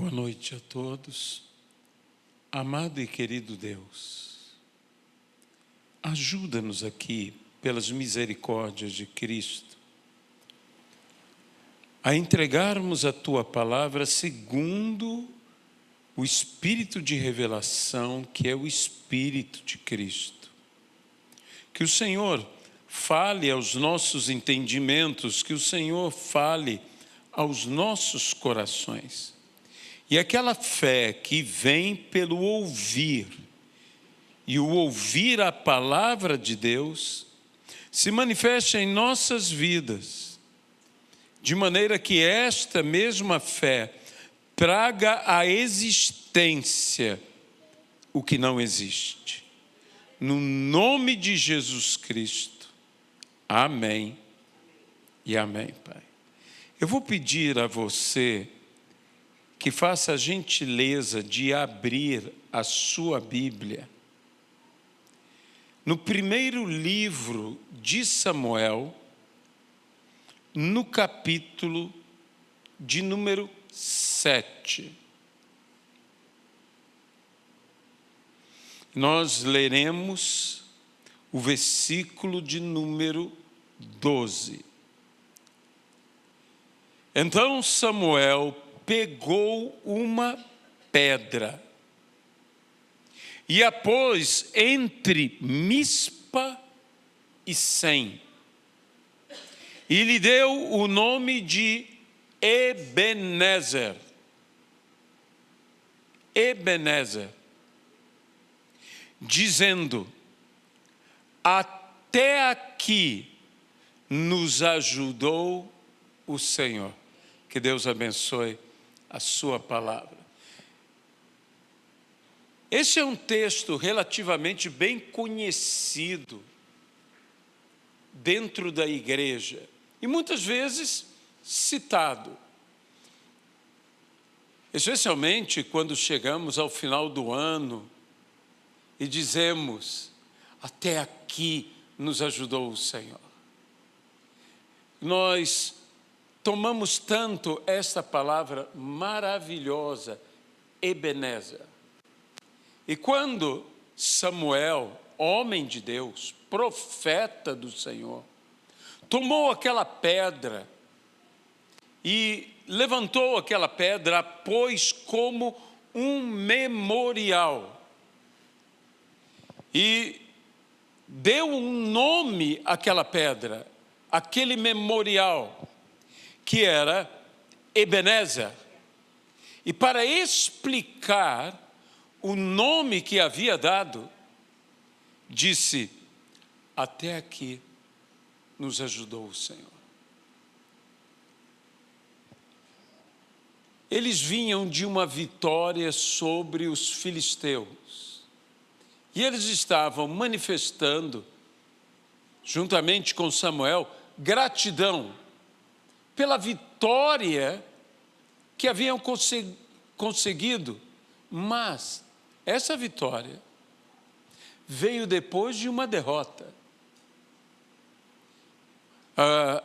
Boa noite a todos. Amado e querido Deus, ajuda-nos aqui, pelas misericórdias de Cristo, a entregarmos a Tua Palavra segundo o Espírito de revelação, que é o Espírito de Cristo. Que o Senhor fale aos nossos entendimentos, que o Senhor fale aos nossos corações. E aquela fé que vem pelo ouvir, e o ouvir a palavra de Deus, se manifeste em nossas vidas, de maneira que esta mesma fé traga à existência o que não existe. No nome de Jesus Cristo. Amém e amém, Pai. Eu vou pedir a você que faça a gentileza de abrir a sua Bíblia no primeiro livro de Samuel, no capítulo de número 7. Nós leremos o versículo de número 12. Então Samuel pegou uma pedra e a pôs entre Mispa e Sem, e lhe deu o nome de Ebenezer. Ebenezer, dizendo: até aqui nos ajudou o Senhor. Que Deus abençoe a sua palavra. Este é um texto relativamente bem conhecido dentro da igreja e muitas vezes citado, especialmente quando chegamos ao final do ano e dizemos: até aqui nos ajudou o Senhor. Nós tomamos tanto esta palavra maravilhosa, Ebenezer. E quando Samuel, homem de Deus, profeta do Senhor, tomou aquela pedra e levantou aquela pedra, pôs como um memorial e deu um nome àquela pedra, aquele memorial, que era Ebenezer. E para explicar o nome que havia dado, disse: até aqui nos ajudou o Senhor. Eles vinham de uma vitória sobre os filisteus, e eles estavam manifestando, juntamente com Samuel, gratidão pela vitória que haviam conseguido, mas essa vitória veio depois de uma derrota.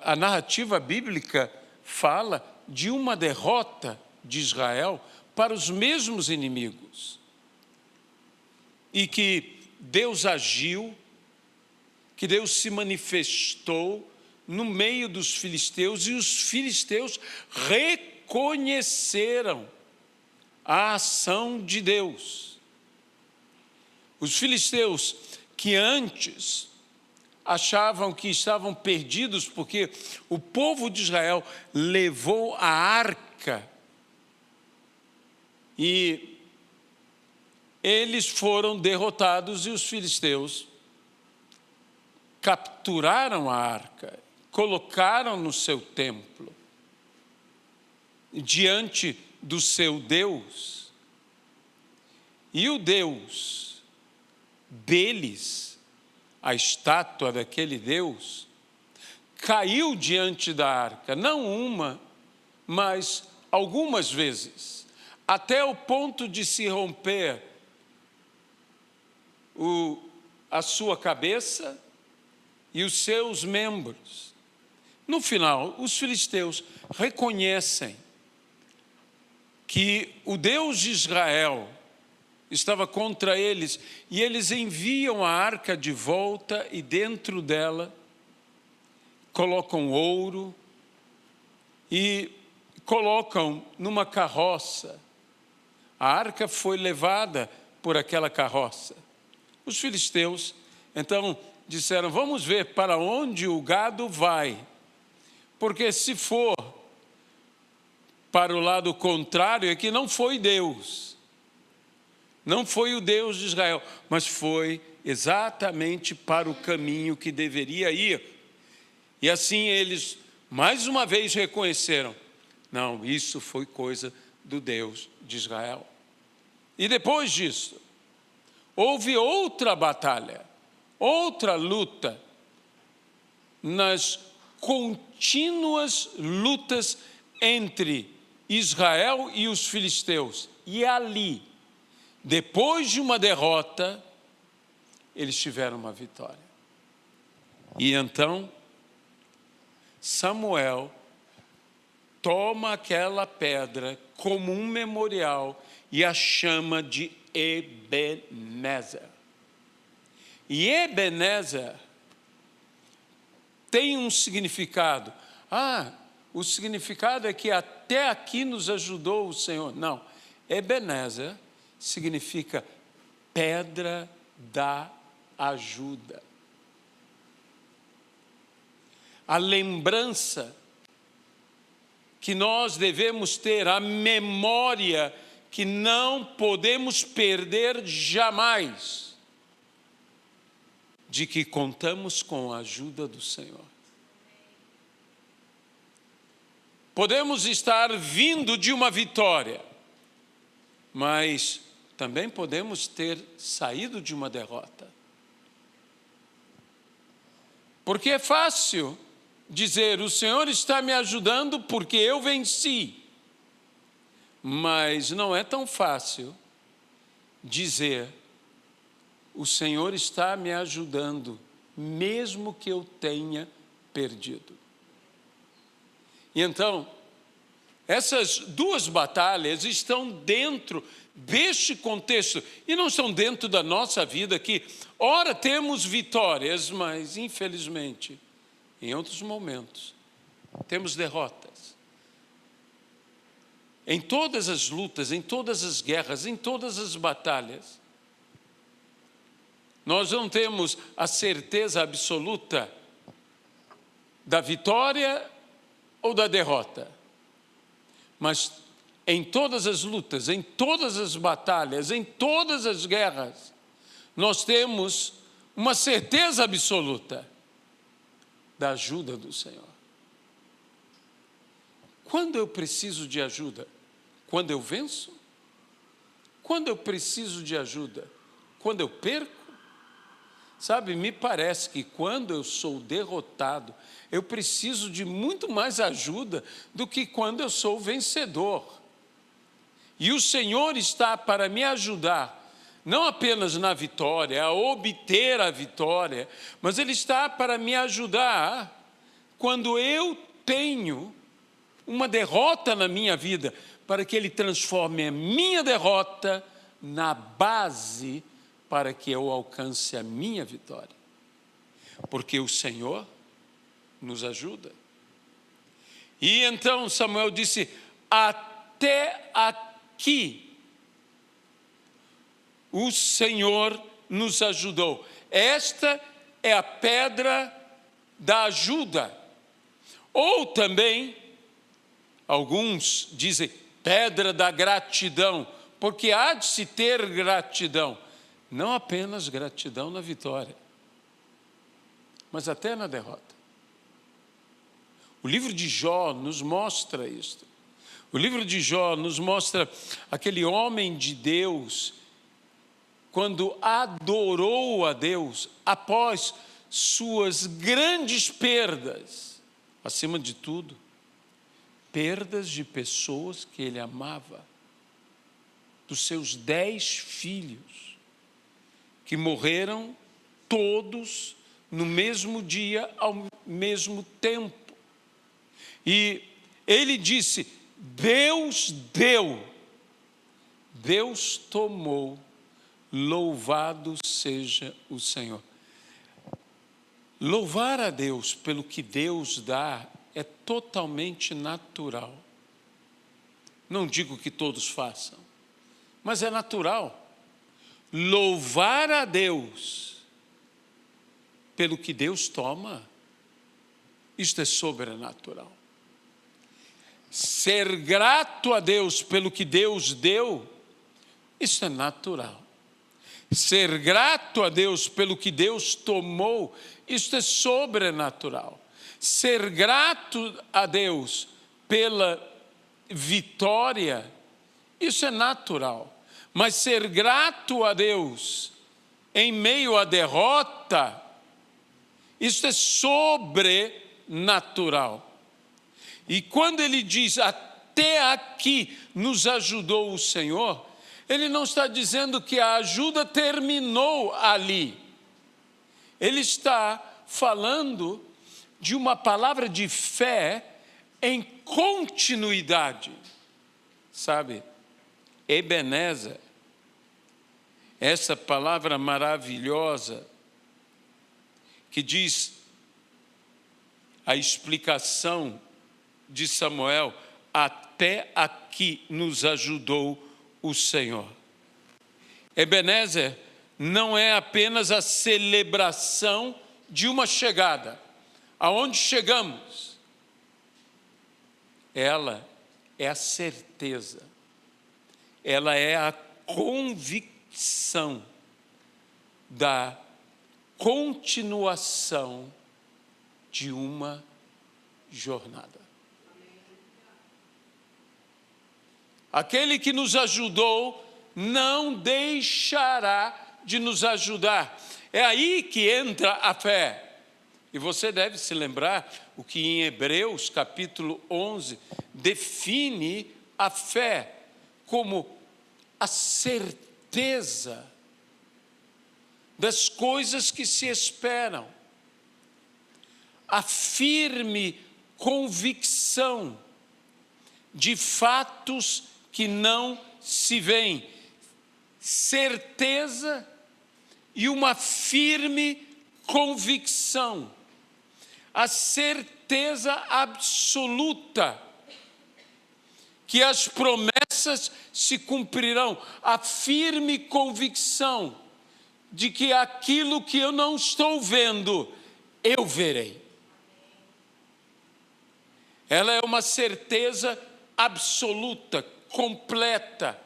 A narrativa bíblica fala de uma derrota de Israel para os mesmos inimigos, e que Deus agiu, que Deus se manifestou no meio dos filisteus, e os filisteus reconheceram a ação de Deus. Os filisteus que antes achavam que estavam perdidos porque o povo de Israel levou a arca e eles foram derrotados, e os filisteus capturaram a arca, colocaram no seu templo, diante do seu Deus, e o Deus deles, a estátua daquele Deus, caiu diante da arca, não uma, mas algumas vezes, até o ponto de se romper a sua cabeça e os seus membros. No final, os filisteus reconhecem que o Deus de Israel estava contra eles, e eles enviam a arca de volta, e dentro dela colocam ouro e colocam numa carroça. A arca foi levada por aquela carroça. Os filisteus, então, disseram: vamos ver para onde o gado vai, porque se for para o lado contrário, é que não foi Deus, não foi o Deus de Israel, mas foi exatamente para o caminho que deveria ir. E assim eles, mais uma vez, reconheceram: não, isso foi coisa do Deus de Israel. E depois disso, houve outra batalha, outra luta, nas contínuas lutas entre Israel e os filisteus. E ali, depois de uma derrota, eles tiveram uma vitória. E então, Samuel toma aquela pedra como um memorial e a chama de Ebenezer. E Ebenezer tem um significado. O significado é que até aqui nos ajudou o Senhor. Não, Ebenezer significa pedra da ajuda. A lembrança que nós devemos ter, a memória que não podemos perder jamais, de que contamos com a ajuda do Senhor. Podemos estar vindo de uma vitória, mas também podemos ter saído de uma derrota. Porque é fácil dizer: o Senhor está me ajudando porque eu venci. Mas não é tão fácil dizer: o Senhor está me ajudando, mesmo que eu tenha perdido. E então, essas duas batalhas estão dentro deste contexto, e não estão dentro da nossa vida, que ora temos vitórias, mas infelizmente, em outros momentos, temos derrotas. Em todas as lutas, em todas as guerras, em todas as batalhas, nós não temos a certeza absoluta da vitória ou da derrota. Mas em todas as lutas, em todas as batalhas, em todas as guerras, nós temos uma certeza absoluta da ajuda do Senhor. Quando eu preciso de ajuda? Quando eu venço? Quando eu preciso de ajuda? Quando eu perco? Sabe, me parece que quando eu sou derrotado, eu preciso de muito mais ajuda do que quando eu sou vencedor. E o Senhor está para me ajudar, não apenas na vitória, a obter a vitória, mas Ele está para me ajudar quando eu tenho uma derrota na minha vida, para que Ele transforme a minha derrota na base para que eu alcance a minha vitória. Porque o Senhor nos ajuda. E então Samuel disse: até aqui o Senhor nos ajudou. Esta é a pedra da ajuda. Ou também, alguns dizem, pedra da gratidão, porque há de se ter gratidão. Não apenas gratidão na vitória, mas até na derrota. O livro de Jó nos mostra isto. O livro de Jó nos mostra aquele homem de Deus, quando adorou a Deus, após suas grandes perdas, acima de tudo, perdas de pessoas que ele amava, dos seus 10 filhos, que morreram todos no mesmo dia, ao mesmo tempo. E ele disse: Deus deu Deus tomou, louvado seja o Senhor. Louvar a Deus pelo que Deus dá é totalmente natural. Não digo que todos façam, mas é natural. Louvar a Deus pelo que Deus toma, isto é sobrenatural. Ser grato a Deus pelo que Deus deu, isso é natural. Ser grato a Deus pelo que Deus tomou, isso é sobrenatural. Ser grato a Deus pela vitória, isso é natural. Mas ser grato a Deus em meio à derrota, isso é sobrenatural. E quando ele diz, até aqui nos ajudou o Senhor, ele não está dizendo que a ajuda terminou ali. Ele está falando de uma palavra de fé em continuidade. Sabe, Ebenezer, essa palavra maravilhosa que diz a explicação de Samuel, até aqui nos ajudou o Senhor. Ebenezer não é apenas a celebração de uma chegada, aonde chegamos. Ela é a certeza, ela é a convicção da continuação de uma jornada. Aquele que nos ajudou não deixará de nos ajudar. É aí que entra a fé. E você deve se lembrar o que em Hebreus capítulo 11 define a fé como a certeza das coisas que se esperam, a firme convicção de fatos que não se veem, certeza e uma firme convicção, a certeza absoluta que as promessas se cumprirão, a firme convicção de que aquilo que eu não estou vendo, eu verei. Ela é uma certeza absoluta, completa.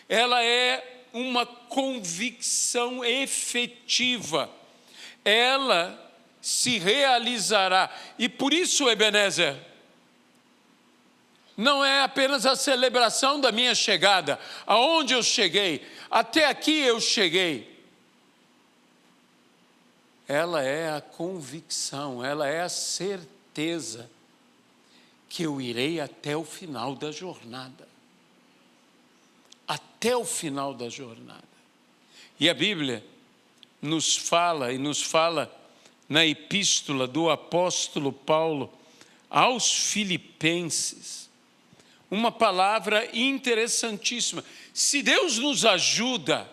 Ela é uma convicção efetiva. Ela se realizará. E por isso, Ebenezer, não é apenas a celebração da minha chegada, aonde eu cheguei, até aqui eu cheguei. Ela é a convicção, ela é a certeza que eu irei até o final da jornada. Até o final da jornada. E a Bíblia nos fala na epístola do apóstolo Paulo aos Filipenses, uma palavra interessantíssima. Se Deus nos ajuda,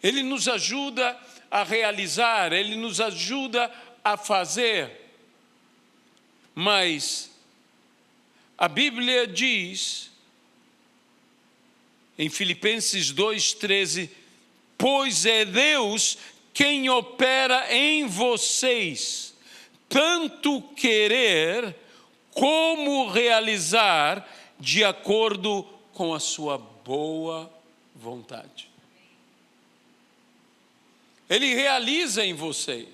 Ele nos ajuda a realizar, Ele nos ajuda a fazer. Mas a Bíblia diz, em Filipenses 2,13, pois é Deus quem opera em vocês, tanto querer como realizar, de acordo com a sua boa vontade. Ele realiza em vocês.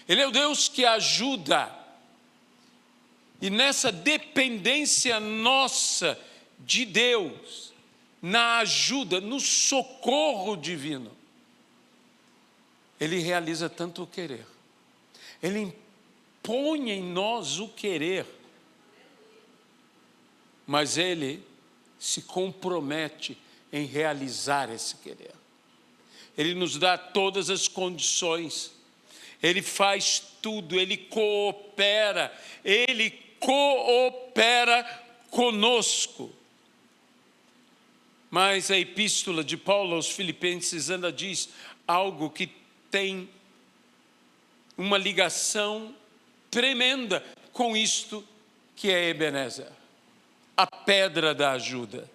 Ele é o Deus que ajuda. E nessa dependência nossa de Deus, na ajuda, no socorro divino, Ele realiza tanto o querer. Ele impõe em nós o querer. Mas Ele se compromete em realizar esse querer. Ele nos dá todas as condições, Ele faz tudo, Ele coopera, Ele coopera conosco. Mas a epístola de Paulo aos Filipenses ainda diz algo que tem uma ligação tremenda com isto que é Ebenezer, a pedra da ajuda.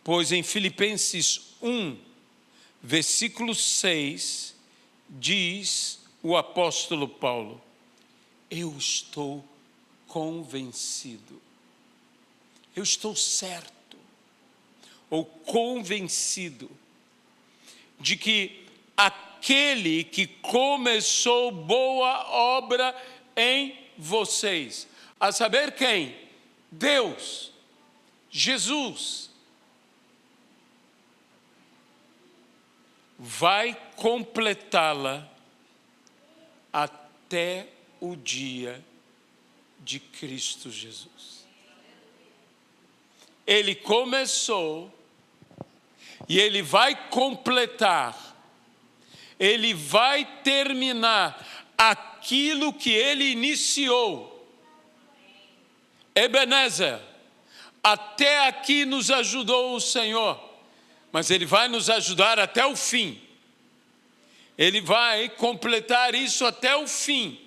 Pois em Filipenses 1, versículo 6, diz o apóstolo Paulo: eu estou convencido, eu estou certo, ou convencido, de que aquele que começou boa obra em vocês, a saber quem? Deus, Jesus, vai completá-la até o dia de Cristo Jesus. Ele começou e ele vai completar, ele vai terminar aquilo que ele iniciou. Ebenezer, até aqui nos ajudou o Senhor, mas ele vai nos ajudar até o fim. Ele vai completar isso até o fim.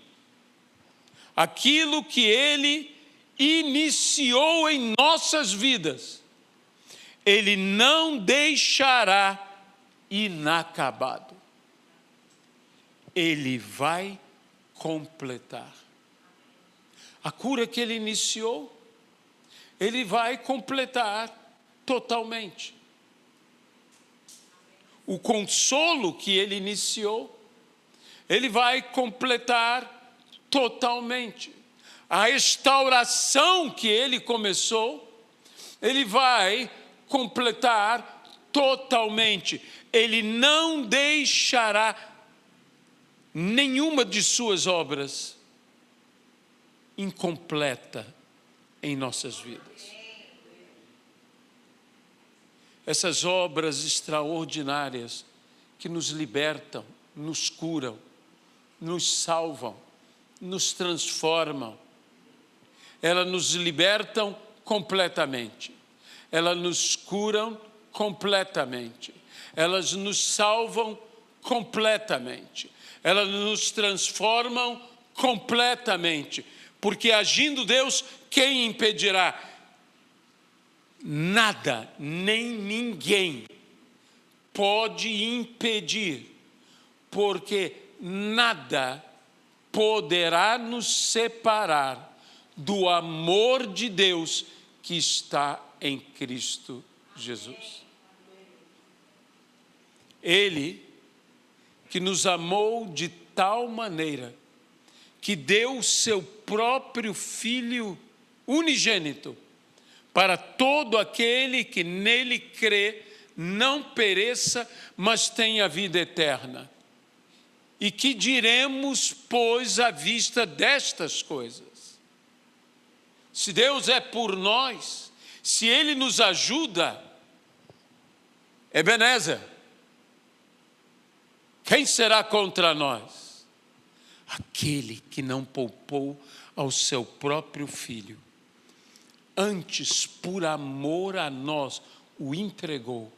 Aquilo que ele iniciou em nossas vidas, ele não deixará inacabado. Ele vai completar. A cura que ele iniciou, ele vai completar totalmente. O consolo que ele iniciou, ele vai completar totalmente. A restauração que ele começou, ele vai completar totalmente. Ele não deixará nenhuma de suas obras incompleta em nossas vidas. Essas obras extraordinárias que nos libertam, nos curam, nos salvam, nos transformam, elas nos libertam completamente, elas nos curam completamente, elas nos salvam completamente, elas nos transformam completamente, porque agindo Deus, quem impedirá? Nada, nem ninguém pode impedir, porque nada poderá nos separar do amor de Deus que está em Cristo Jesus. Ele que nos amou de tal maneira que deu o seu próprio Filho unigênito para todo aquele que nele crê, não pereça, mas tenha vida eterna. E que diremos, pois, à vista destas coisas? Se Deus é por nós, se Ele nos ajuda, Ebenezer, quem será contra nós? Aquele que não poupou ao seu próprio Filho, antes, por amor a nós, o entregou,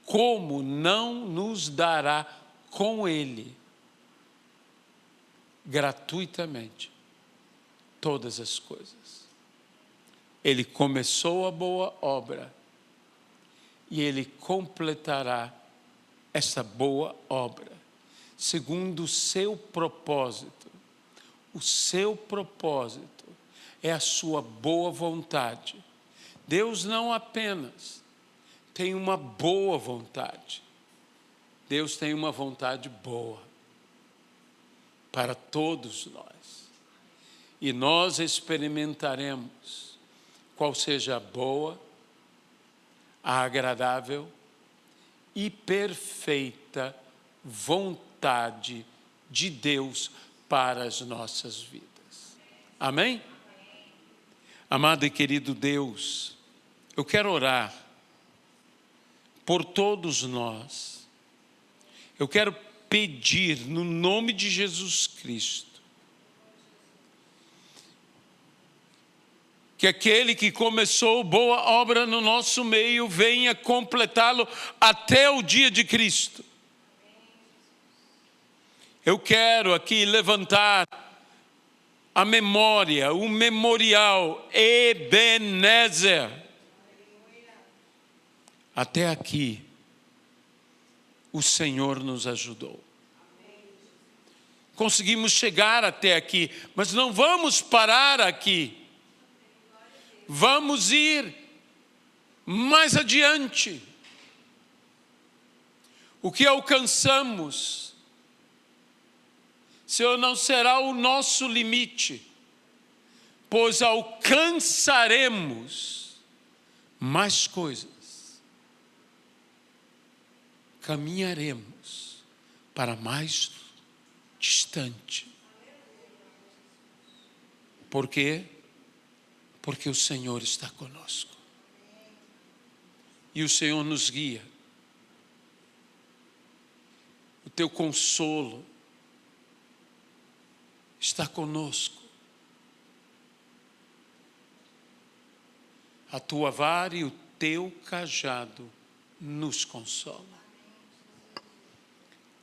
como não nos dará com Ele, gratuitamente, todas as coisas? Ele começou a boa obra e Ele completará essa boa obra, segundo o seu propósito. O seu propósito é a sua boa vontade. Deus não apenas tem uma boa vontade, Deus tem uma vontade boa para todos nós. E nós experimentaremos qual seja a boa, a agradável e perfeita vontade de Deus para as nossas vidas. Amém? Amado e querido Deus, eu quero orar por todos nós. Eu quero pedir no nome de Jesus Cristo que aquele que começou boa obra no nosso meio venha completá-lo até o dia de Cristo. Eu quero aqui levantar a memória, o memorial Ebenezer. Até aqui, o Senhor nos ajudou. Conseguimos chegar até aqui, mas não vamos parar aqui. Vamos ir mais adiante. O que alcançamos, Senhor, não será o nosso limite, pois alcançaremos mais coisas. Caminharemos para mais distante. Por quê? Porque o Senhor está conosco. E o Senhor nos guia. O teu consolo está conosco. A tua vara e o teu cajado nos consolam.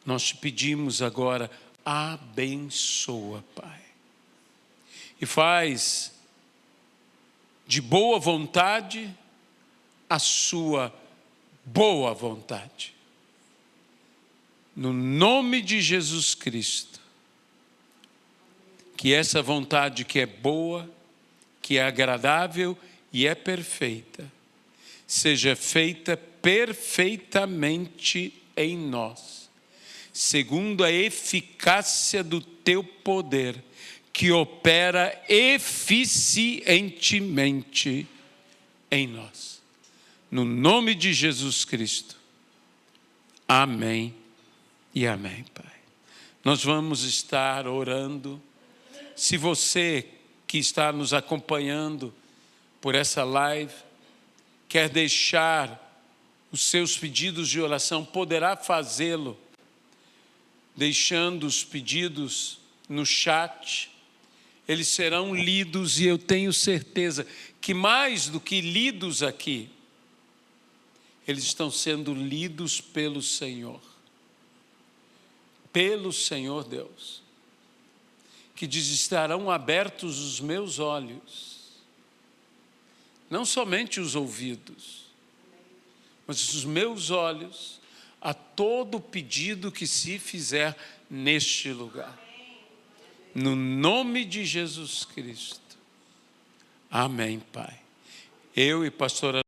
Nós te pedimos agora, abençoa, Pai. E faz de boa vontade a sua boa vontade. No nome de Jesus Cristo, que essa vontade que é boa, que é agradável e é perfeita, seja feita perfeitamente em nós, segundo a eficácia do teu poder, que opera eficientemente em nós. No nome de Jesus Cristo. Amém e amém, Pai. Nós vamos estar orando. Se você que está nos acompanhando por essa live quer deixar os seus pedidos de oração, poderá fazê-lo deixando os pedidos no chat. Eles serão lidos e eu tenho certeza que mais do que lidos aqui, eles estão sendo lidos pelo Senhor. Pelo Senhor Deus. Que diz, estarão abertos os meus olhos. Não somente os ouvidos, mas os meus olhos a todo pedido que se fizer neste lugar. No nome de Jesus Cristo. Amém, Pai. Eu e pastora